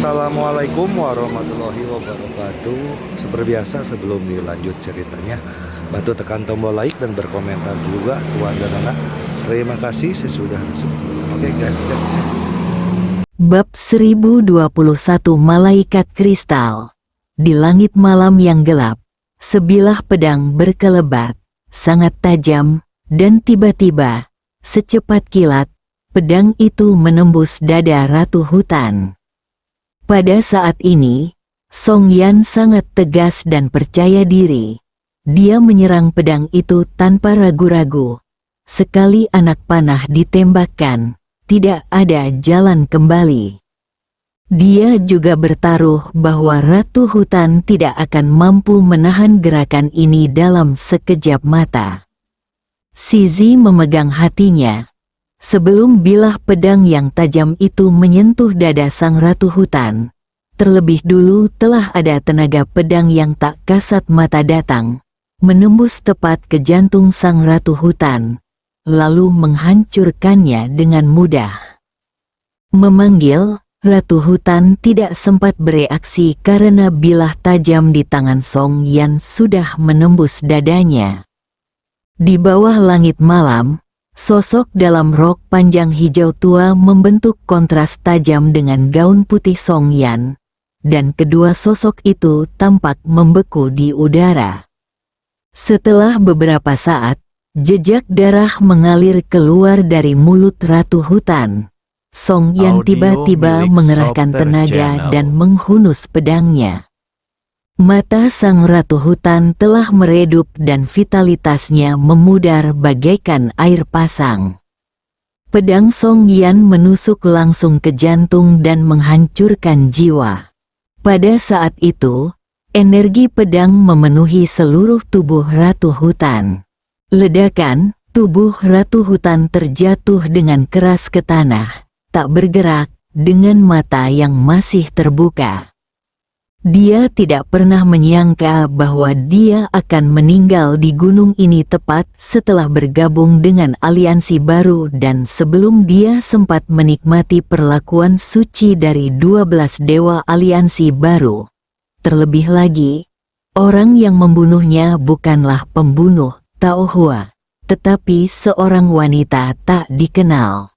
Assalamualaikum warahmatullahi wabarakatuh. Seperti biasa sebelum dilanjut ceritanya, bantu tekan tombol like dan berkomentar juga tuan dan anak. Terima kasih sesudah Oke guys. Bab 1021 Malaikat Kristal. Di langit malam yang gelap, sebilah pedang berkelebat, sangat tajam, dan tiba-tiba, secepat kilat, pedang itu menembus dada Ratu Hutan. Pada saat ini, Song Yan sangat tegas dan percaya diri. Dia menyerang pedang itu tanpa ragu-ragu. Sekali anak panah ditembakkan, tidak ada jalan kembali. Dia juga bertaruh bahwa Ratu Hutan tidak akan mampu menahan gerakan ini dalam sekejap mata. Sizi memegang hatinya. Sebelum bilah pedang yang tajam itu menyentuh dada sang Ratu Hutan, terlebih dulu telah ada tenaga pedang yang tak kasat mata datang, menembus tepat ke jantung sang Ratu Hutan, lalu menghancurkannya dengan mudah. Memanggil, Ratu Hutan tidak sempat bereaksi karena bilah tajam di tangan Song Yan sudah menembus dadanya. Di bawah langit malam, sosok dalam rok panjang hijau tua membentuk kontras tajam dengan gaun putih Song Yan, dan kedua sosok itu tampak membeku di udara. Setelah beberapa saat, jejak darah mengalir keluar dari mulut Ratu Hutan. Song Yan tiba-tiba mengerahkan tenaga dan menghunus pedangnya. Mata sang Ratu Hutan telah meredup dan vitalitasnya memudar bagaikan air pasang. Pedang Song Yan menusuk langsung ke jantung dan menghancurkan jiwa. Pada saat itu, energi pedang memenuhi seluruh tubuh Ratu Hutan. Ledakan, tubuh Ratu Hutan terjatuh dengan keras ke tanah, tak bergerak, dengan mata yang masih terbuka. Dia tidak pernah menyangka bahwa dia akan meninggal di gunung ini tepat setelah bergabung dengan aliansi baru dan sebelum dia sempat menikmati perlakuan suci dari 12 dewa aliansi baru. Terlebih lagi, orang yang membunuhnya bukanlah pembunuh Tao Hua, tetapi seorang wanita tak dikenal.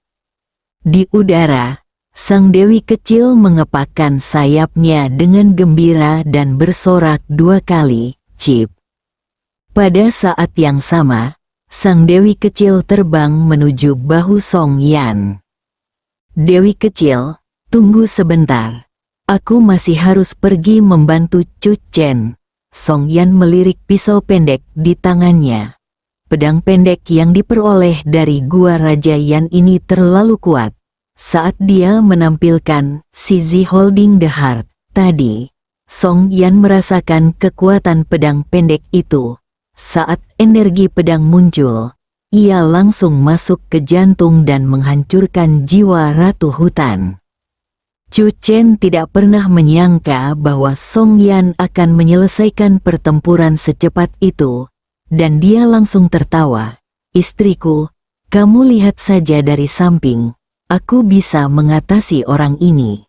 Di udara, sang dewi kecil mengepakkan sayapnya dengan gembira dan bersorak 2 kali, "Cip." Pada saat yang sama, sang dewi kecil terbang menuju bahu Song Yan. "Dewi kecil, tunggu sebentar. Aku masih harus pergi membantu Cu Chen." Song Yan melirik pisau pendek di tangannya. Pedang pendek yang diperoleh dari gua Raja Yan ini terlalu kuat. Saat dia menampilkan Sizi Holding the Heart tadi, Song Yan merasakan kekuatan pedang pendek itu. Saat energi pedang muncul, ia langsung masuk ke jantung dan menghancurkan jiwa Ratu Hutan. Cu Chen tidak pernah menyangka bahwa Song Yan akan menyelesaikan pertempuran secepat itu, dan dia langsung tertawa. "Istriku, kamu lihat saja dari samping. Aku bisa mengatasi orang ini."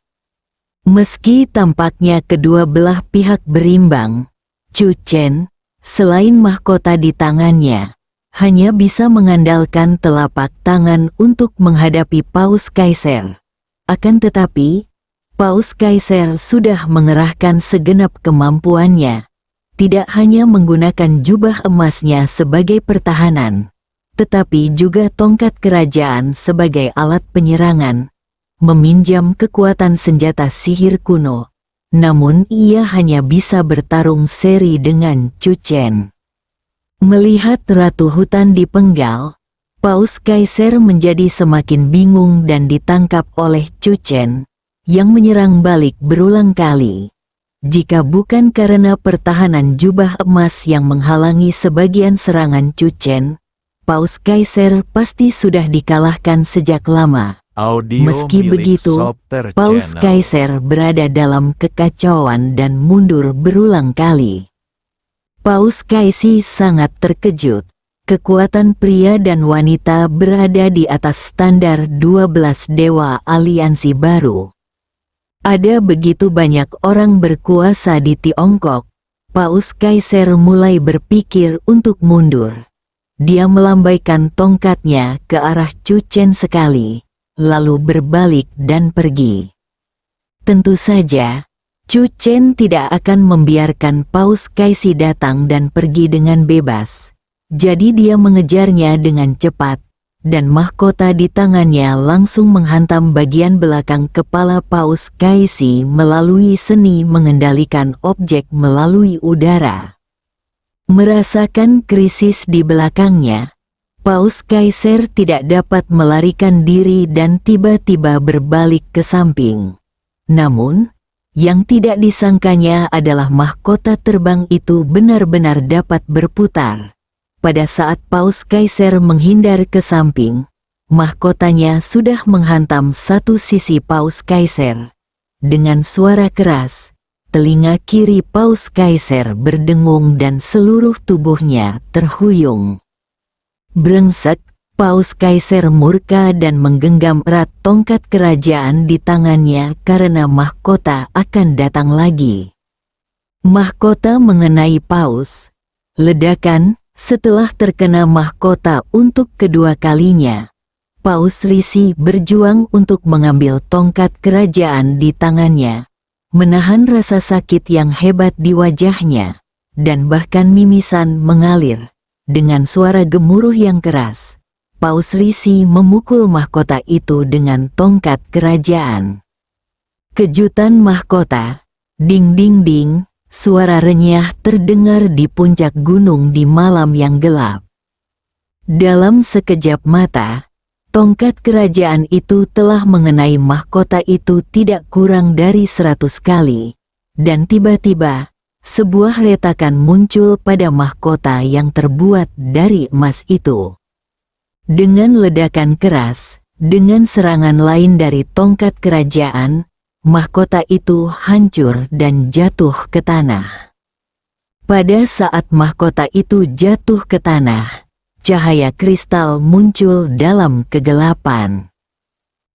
Meski tampaknya kedua belah pihak berimbang, Cu Chen, selain mahkota di tangannya, hanya bisa mengandalkan telapak tangan untuk menghadapi Paus Kaiser. Akan tetapi, Paus Kaiser sudah mengerahkan segenap kemampuannya, tidak hanya menggunakan jubah emasnya sebagai pertahanan, tetapi juga tongkat kerajaan sebagai alat penyerangan, meminjam kekuatan senjata sihir kuno. Namun ia hanya bisa bertarung seri dengan Cu Chen. Melihat Ratu Hutan dipenggal, Paus Kaiser menjadi semakin bingung dan ditangkap oleh Cu Chen, yang menyerang balik berulang kali. Jika bukan karena pertahanan jubah emas yang menghalangi sebagian serangan Cu Chen, Paus Kaiser pasti sudah dikalahkan sejak lama. Meski begitu, Paus Kaiser berada dalam kekacauan dan mundur berulang kali. Paus Kaiser sangat terkejut. Kekuatan pria dan wanita berada di atas standar 12 dewa aliansi baru. Ada begitu banyak orang berkuasa di Tiongkok, Paus Kaiser mulai berpikir untuk mundur. Dia melambaikan tongkatnya ke arah Chu Chen sekali, lalu berbalik dan pergi. Tentu saja, Chu Chen tidak akan membiarkan Paus Kaiser datang dan pergi dengan bebas. Jadi dia mengejarnya dengan cepat, dan mahkota di tangannya langsung menghantam bagian belakang kepala Paus Kaiser melalui seni mengendalikan objek melalui udara. Merasakan krisis di belakangnya, Paus Kaiser tidak dapat melarikan diri dan tiba-tiba berbalik ke samping. Namun, yang tidak disangkanya adalah mahkota terbang itu benar-benar dapat berputar. Pada saat Paus Kaiser menghindar ke samping, mahkotanya sudah menghantam satu sisi Paus Kaiser. Dengan suara keras, telinga kiri Paus Kaiser berdengung dan seluruh tubuhnya terhuyung. Brengsek, Paus Kaiser murka dan menggenggam erat tongkat kerajaan di tangannya karena mahkota akan datang lagi. Mahkota mengenai Paus. Ledakan. Setelah terkena mahkota untuk kedua kalinya, Paus Risi berjuang untuk mengambil tongkat kerajaan di tangannya, menahan rasa sakit yang hebat di wajahnya, dan bahkan mimisan mengalir. Dengan suara gemuruh yang keras, Paus Risi memukul mahkota itu dengan tongkat kerajaan. Kejutan mahkota, ding ding ding. Suara renyah terdengar di puncak gunung di malam yang gelap. Dalam sekejap mata, tongkat kerajaan itu telah mengenai mahkota itu tidak kurang dari 100 kali. Dan tiba-tiba, sebuah retakan muncul pada mahkota yang terbuat dari emas itu. Dengan ledakan keras, dengan serangan lain dari tongkat kerajaan, mahkota itu hancur dan jatuh ke tanah. Pada saat mahkota itu jatuh ke tanah, cahaya kristal muncul dalam kegelapan.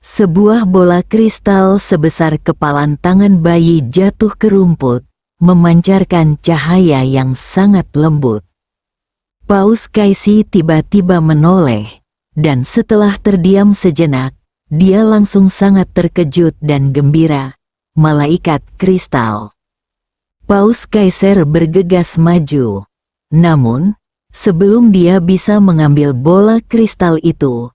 Sebuah bola kristal sebesar kepalan tangan bayi jatuh ke rumput, memancarkan cahaya yang sangat lembut. Paus Kaiser tiba-tiba menoleh, dan setelah terdiam sejenak, dia langsung sangat terkejut dan gembira. Malaikat kristal. Paus Kaiser bergegas maju. Namun, sebelum dia bisa mengambil bola kristal itu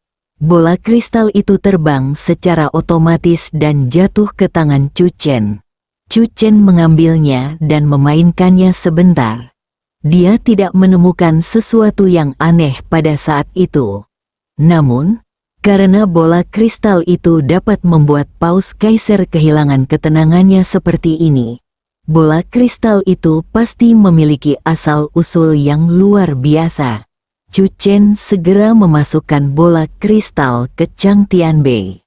terbang secara otomatis dan jatuh ke tangan Chu Chen. Chu Chen mengambilnya dan memainkannya sebentar. Dia tidak menemukan sesuatu yang aneh pada saat itu. Namun, karena bola kristal itu dapat membuat Paus Kaiser kehilangan ketenangannya seperti ini, bola kristal itu pasti memiliki asal-usul yang luar biasa. Chu Chen segera memasukkan bola kristal ke Chang Tianbei.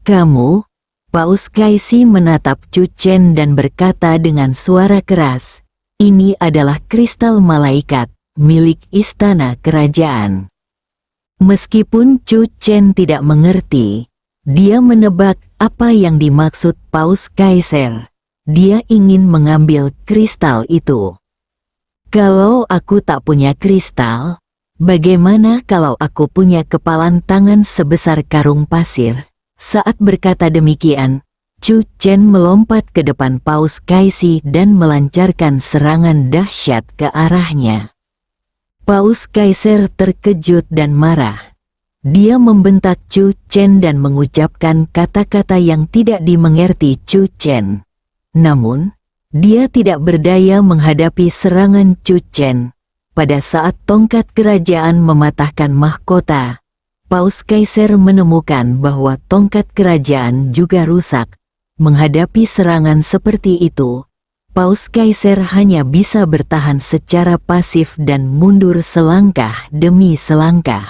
"Kamu?" Paus Kaiser menatap Chu Chen dan berkata dengan suara keras, "Ini adalah kristal malaikat, milik istana kerajaan." Meskipun Chu Chen tidak mengerti, dia menebak apa yang dimaksud Paus Kaiser. Dia ingin mengambil kristal itu. "Kalau aku tak punya kristal, bagaimana kalau aku punya kepalan tangan sebesar karung pasir?" Saat berkata demikian, Chu Chen melompat ke depan Paus Kaiser dan melancarkan serangan dahsyat ke arahnya. Paus Kaiser terkejut dan marah. Dia membentak Chu Chen dan mengucapkan kata-kata yang tidak dimengerti Chu Chen. Namun, dia tidak berdaya menghadapi serangan Chu Chen. Pada saat tongkat kerajaan mematahkan mahkota, Paus Kaiser menemukan bahwa tongkat kerajaan juga rusak. Menghadapi serangan seperti itu, Paus Kaiser hanya bisa bertahan secara pasif dan mundur selangkah demi selangkah.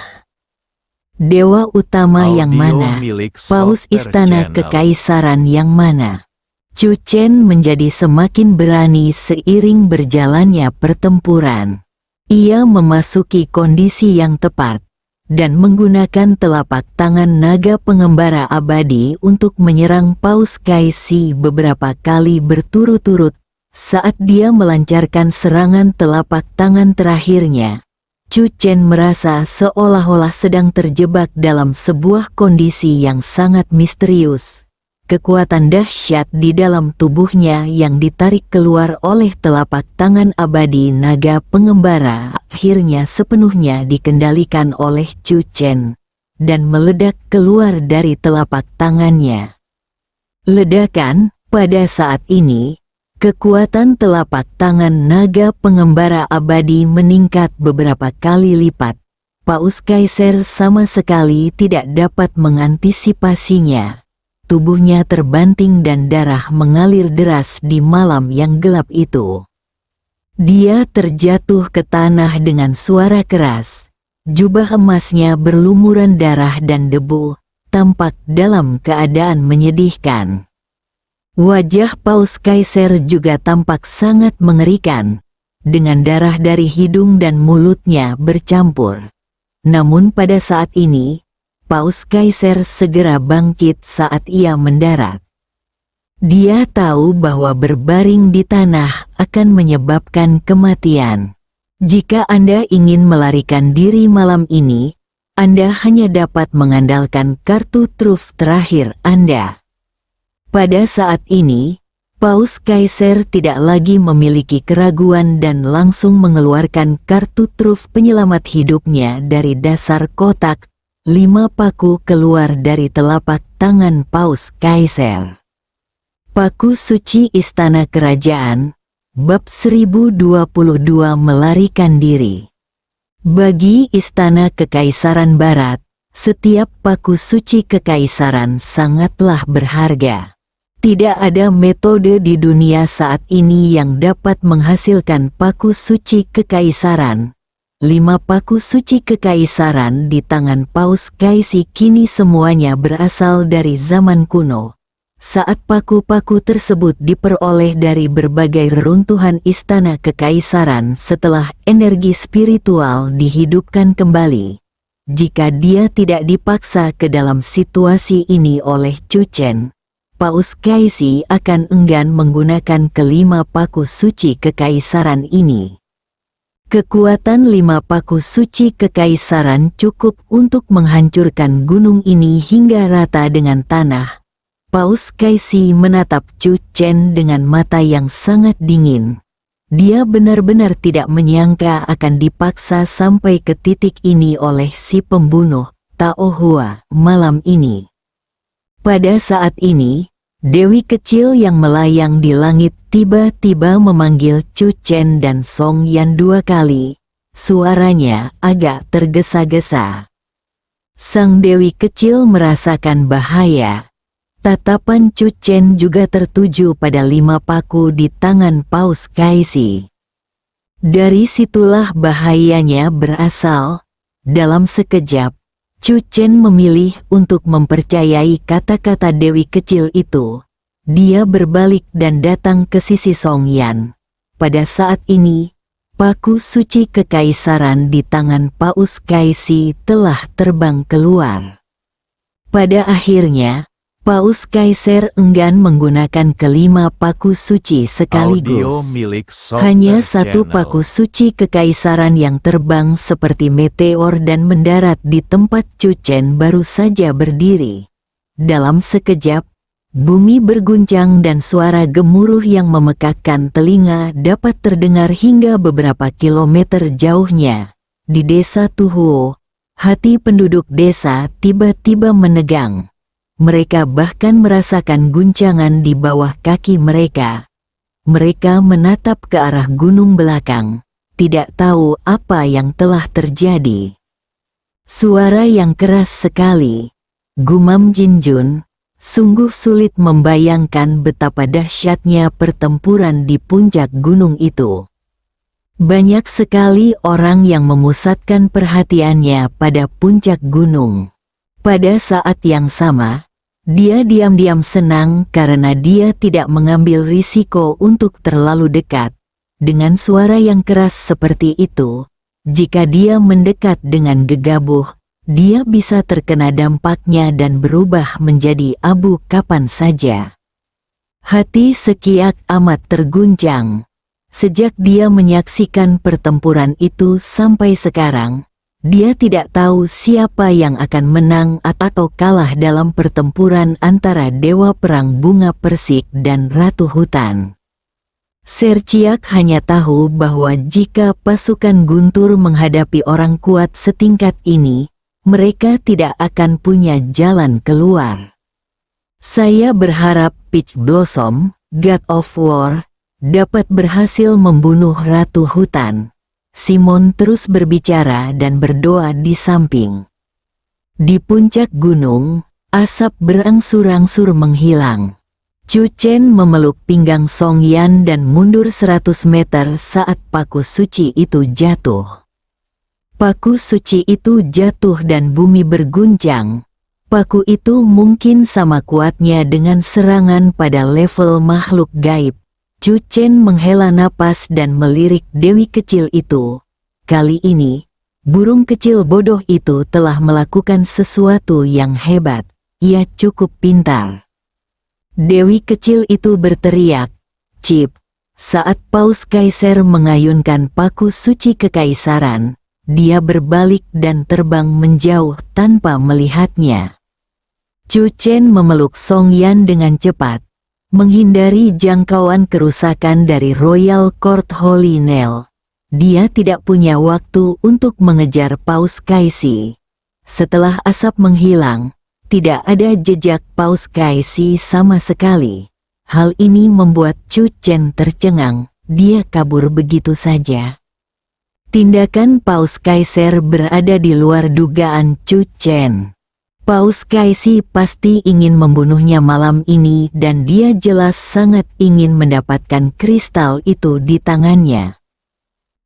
Dewa utama yang mana? Paus istana kekaisaran yang mana? Chu Chen menjadi semakin berani seiring berjalannya pertempuran. Ia memasuki kondisi yang tepat. dan menggunakan telapak tangan naga pengembara abadi untuk menyerang Paus Kaisi beberapa kali berturut-turut. Saat dia melancarkan serangan telapak tangan terakhirnya, Chu Chen merasa seolah-olah sedang terjebak dalam sebuah kondisi yang sangat misterius. Kekuatan dahsyat di dalam tubuhnya yang ditarik keluar oleh telapak tangan abadi naga pengembara akhirnya sepenuhnya dikendalikan oleh Chu Chen dan meledak keluar dari telapak tangannya. Ledakan. Pada saat ini, kekuatan telapak tangan naga pengembara abadi meningkat beberapa kali lipat. Paus Kaiser sama sekali tidak dapat mengantisipasinya. Tubuhnya terbanting dan darah mengalir deras di malam yang gelap itu. Dia terjatuh ke tanah dengan suara keras. Jubah emasnya berlumuran darah dan debu, tampak dalam keadaan menyedihkan. Wajah Paus Kaiser juga tampak sangat mengerikan, dengan darah dari hidung dan mulutnya bercampur. Namun pada saat ini, Paus Kaiser segera bangkit saat ia mendarat. Dia tahu bahwa berbaring di tanah akan menyebabkan kematian. Jika Anda ingin melarikan diri malam ini, Anda hanya dapat mengandalkan kartu truf terakhir Anda. Pada saat ini, Paus Kaiser tidak lagi memiliki keraguan dan langsung mengeluarkan kartu truf penyelamat hidupnya dari dasar kotak. 5 paku keluar dari telapak tangan Paus Kaiser. Paku Suci Istana Kerajaan, Bab 1022 Melarikan Diri. Bagi Istana Kekaisaran Barat, setiap paku suci kekaisaran sangatlah berharga. Tidak ada metode di dunia saat ini yang dapat menghasilkan paku suci kekaisaran. 5 paku suci kekaisaran di tangan Paus Kaisi kini semuanya berasal dari zaman kuno. Saat paku-paku tersebut diperoleh dari berbagai reruntuhan istana kekaisaran setelah energi spiritual dihidupkan kembali. Jika dia tidak dipaksa ke dalam situasi ini oleh Chu Chen, Paus Kaisi akan enggan menggunakan kelima paku suci kekaisaran ini. Kekuatan 5 paku suci kekaisaran cukup untuk menghancurkan gunung ini hingga rata dengan tanah. Paus Kaisi menatap Chu Chen dengan mata yang sangat dingin. Dia benar-benar tidak menyangka akan dipaksa sampai ke titik ini oleh si pembunuh Tao Hua malam ini. Pada saat ini, Dewi kecil yang melayang di langit tiba-tiba memanggil Chu Chen dan Song Yan 2 kali. Suaranya agak tergesa-gesa. Sang Dewi kecil merasakan bahaya. Tatapan Chu Chen juga tertuju pada 5 paku di tangan Paus Kaisi. Dari situlah bahayanya berasal. Dalam sekejap, Chu Chen memilih untuk mempercayai kata-kata Dewi kecil itu. Dia berbalik dan datang ke sisi Song Yan. Pada saat ini, paku suci kekaisaran di tangan Paus Kaisi telah terbang keluar. Pada akhirnya, Paus Kaiser enggan menggunakan kelima paku suci sekaligus. Hanya satu paku suci kekaisaran yang terbang seperti meteor dan mendarat di tempat Chu Chen baru saja berdiri. Dalam sekejap, bumi berguncang dan suara gemuruh yang memekakkan telinga dapat terdengar hingga beberapa kilometer jauhnya. Di desa Tuhuo, hati penduduk desa tiba-tiba menegang. Mereka bahkan merasakan guncangan di bawah kaki mereka. Mereka menatap ke arah gunung belakang, tidak tahu apa yang telah terjadi. Suara yang keras sekali, gumam Jin Jun, sungguh sulit membayangkan betapa dahsyatnya pertempuran di puncak gunung itu. Banyak sekali orang yang memusatkan perhatiannya pada puncak gunung. Pada saat yang sama, dia diam-diam senang karena dia tidak mengambil risiko untuk terlalu dekat. Dengan suara yang keras seperti itu, jika dia mendekat dengan gegabah, dia bisa terkena dampaknya dan berubah menjadi abu kapan saja. Hati Sekiak amat terguncang. Sejak dia menyaksikan pertempuran itu sampai sekarang, dia tidak tahu siapa yang akan menang atau kalah dalam pertempuran antara Dewa Perang Bunga Persik dan Ratu Hutan. Serciak hanya tahu bahwa jika pasukan Guntur menghadapi orang kuat setingkat ini, mereka tidak akan punya jalan keluar. Saya berharap Peach Blossom, God of War, dapat berhasil membunuh Ratu Hutan. Simon terus berbicara dan berdoa di samping. Di puncak gunung, asap berangsur-angsur menghilang. Chu Chen memeluk pinggang Song Yan dan mundur 100 meter saat paku suci itu jatuh. Paku suci itu jatuh dan bumi berguncang. Paku itu mungkin sama kuatnya dengan serangan pada level makhluk gaib. Chu Chen menghela napas dan melirik dewi kecil itu. Kali ini, burung kecil bodoh itu telah melakukan sesuatu yang hebat. Ia cukup pintar. Dewi kecil itu berteriak, "Cip!" Saat Paus Kaiser mengayunkan paku suci kekaisaran, dia berbalik dan terbang menjauh tanpa melihatnya. Chu Chen memeluk Song Yan dengan cepat, menghindari jangkauan kerusakan dari Royal Court Holy Nail. Dia tidak punya waktu untuk mengejar Paus Kaisi. Setelah asap menghilang, tidak ada jejak Paus Kaisi sama sekali. Hal ini membuat Chu Chen tercengang, dia kabur begitu saja. Tindakan Paus Kaiser berada di luar dugaan Chu Chen. Paus Kaisi pasti ingin membunuhnya malam ini dan dia jelas sangat ingin mendapatkan kristal itu di tangannya.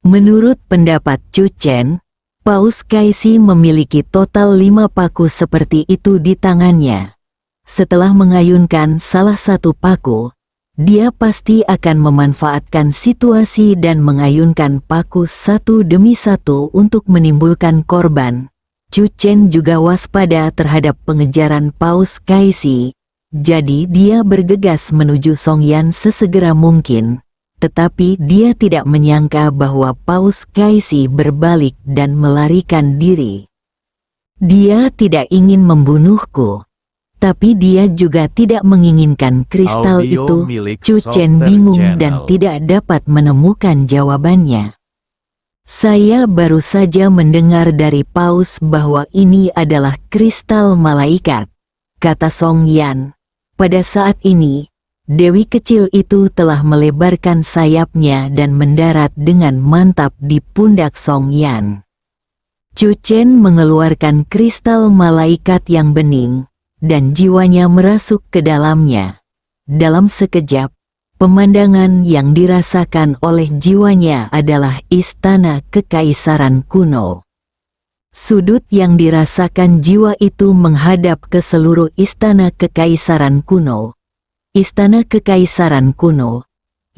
Menurut pendapat Chu Chen, Paus Kaisi memiliki total 5 paku seperti itu di tangannya. Setelah mengayunkan salah satu paku, dia pasti akan memanfaatkan situasi dan mengayunkan paku satu demi satu untuk menimbulkan korban. Chu Chen juga waspada terhadap pengejaran Paus Kaisi, jadi dia bergegas menuju Song Yan sesegera mungkin, tetapi dia tidak menyangka bahwa Paus Kaisi berbalik dan melarikan diri. Dia tidak ingin membunuhku, tapi dia juga tidak menginginkan kristal itu. Chu Chen bingung dan tidak dapat menemukan jawabannya. Saya baru saja mendengar dari Paus bahwa ini adalah kristal malaikat, kata Song Yan. Pada saat ini, dewi kecil itu telah melebarkan sayapnya dan mendarat dengan mantap di pundak Song Yan. Chu Chen mengeluarkan kristal malaikat yang bening, dan jiwanya merasuk ke dalamnya. Dalam sekejap, pemandangan yang dirasakan oleh jiwanya adalah istana kekaisaran kuno. Sudut yang dirasakan jiwa itu menghadap ke seluruh istana kekaisaran kuno. Istana kekaisaran kuno,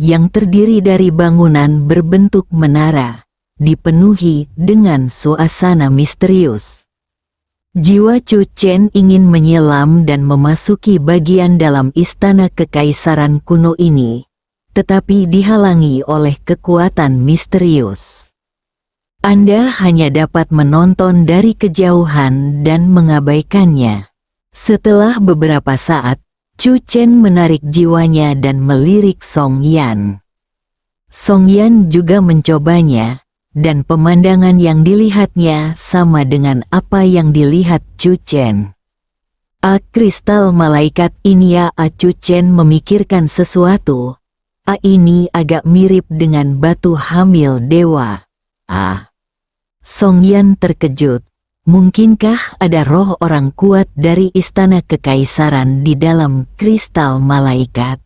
yang terdiri dari bangunan berbentuk menara, dipenuhi dengan suasana misterius. Jiwa Chu Chen ingin menyelam dan memasuki bagian dalam istana kekaisaran kuno ini, tetapi dihalangi oleh kekuatan misterius. Anda hanya dapat menonton dari kejauhan dan mengabaikannya. Setelah beberapa saat, Chu Chen menarik jiwanya dan melirik Song Yan. Song Yan juga mencobanya, dan pemandangan yang dilihatnya sama dengan apa yang dilihat Chu Chen. Kristal malaikat ini ya, Chu Chen memikirkan sesuatu. Ini agak mirip dengan batu hamil dewa. Song Yan terkejut. Mungkinkah ada roh orang kuat dari istana kekaisaran di dalam kristal malaikat?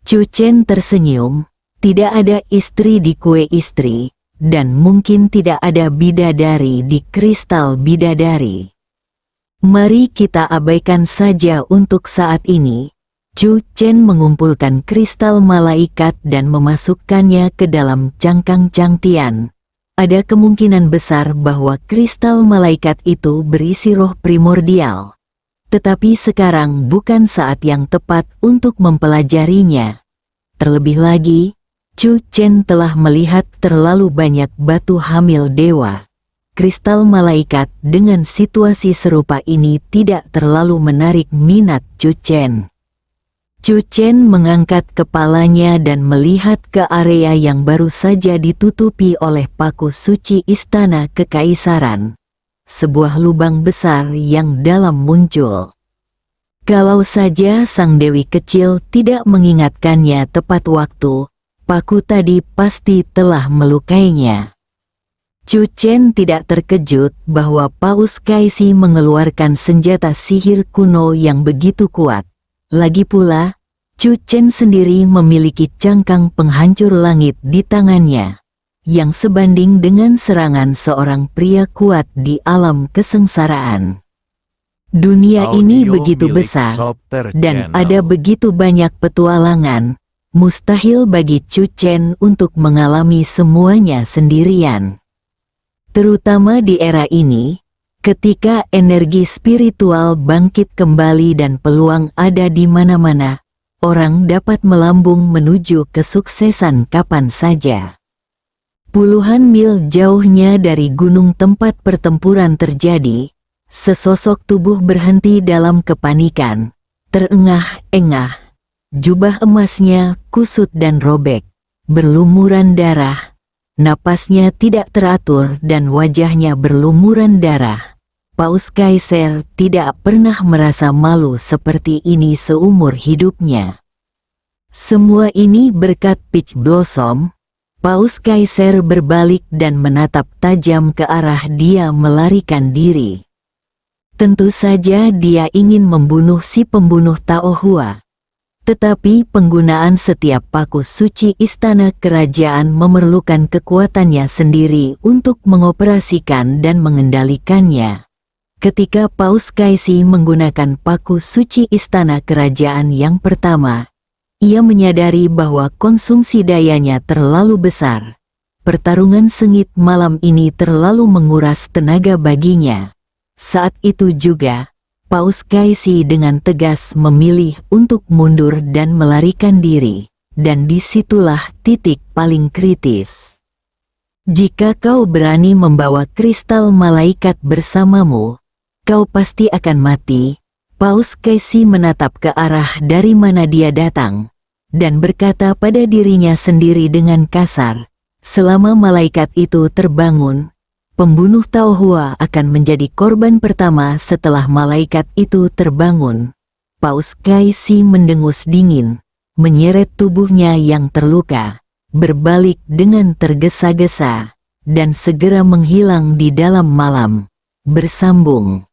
Chu Chen tersenyum. Tidak ada istri di kue istri. Dan mungkin tidak ada bidadari di kristal bidadari. Mari kita abaikan saja untuk saat ini. Chu Chen mengumpulkan kristal malaikat dan memasukkannya ke dalam cangkang Changtian. ada kemungkinan besar bahwa kristal malaikat itu berisi roh primordial. Tetapi sekarang bukan saat yang tepat untuk mempelajarinya. Terlebih lagi, Chu Chen telah melihat terlalu banyak batu hamil dewa. Kristal malaikat dengan situasi serupa ini tidak terlalu menarik minat Chu Chen. Chu Chen mengangkat kepalanya dan melihat ke area yang baru saja ditutupi oleh paku suci Istana Kekaisaran. Sebuah lubang besar yang dalam muncul. Kalau saja sang dewi kecil tidak mengingatkannya tepat waktu, paku tadi pasti telah melukainya. Chu Chen tidak terkejut bahwa Paus Kaisi mengeluarkan senjata sihir kuno yang begitu kuat. Lagi pula, Chu Chen sendiri memiliki cangkang penghancur langit di tangannya, yang sebanding dengan serangan seorang pria kuat di alam kesengsaraan. Dunia ini begitu besar, dan ada begitu banyak petualangan, mustahil bagi Chu Chen untuk mengalami semuanya sendirian. Terutama di era ini, ketika energi spiritual bangkit kembali dan peluang ada di mana-mana, orang dapat melambung menuju kesuksesan kapan saja. Puluhan mil jauhnya dari gunung tempat pertempuran terjadi, sesosok tubuh berhenti dalam kepanikan, terengah-engah, jubah emasnya kusut dan robek, berlumuran darah. Napasnya tidak teratur dan wajahnya berlumuran darah. Paus Kaiser tidak pernah merasa malu seperti ini seumur hidupnya. Semua ini berkat Peach Blossom. Paus Kaiser berbalik dan menatap tajam ke arah dia melarikan diri. Tentu saja dia ingin membunuh si pembunuh Taohua. Tetapi penggunaan setiap paku suci istana kerajaan memerlukan kekuatannya sendiri untuk mengoperasikan dan mengendalikannya. Ketika Paus Kaisi menggunakan paku suci istana kerajaan yang pertama, ia menyadari bahwa konsumsi dayanya terlalu besar. Pertarungan sengit malam ini terlalu menguras tenaga baginya. Saat itu juga, Paus Kaisi dengan tegas memilih untuk mundur dan melarikan diri, dan disitulah titik paling kritis. Jika kau berani membawa kristal malaikat bersamamu, kau pasti akan mati. Paus Kaisi menatap ke arah dari mana dia datang, dan berkata pada dirinya sendiri dengan kasar, selama malaikat itu terbangun, pembunuh Taohua akan menjadi korban pertama setelah malaikat itu terbangun. Paus Kaisi mendengus dingin, menyeret tubuhnya yang terluka, berbalik dengan tergesa-gesa, dan segera menghilang di dalam malam. Bersambung.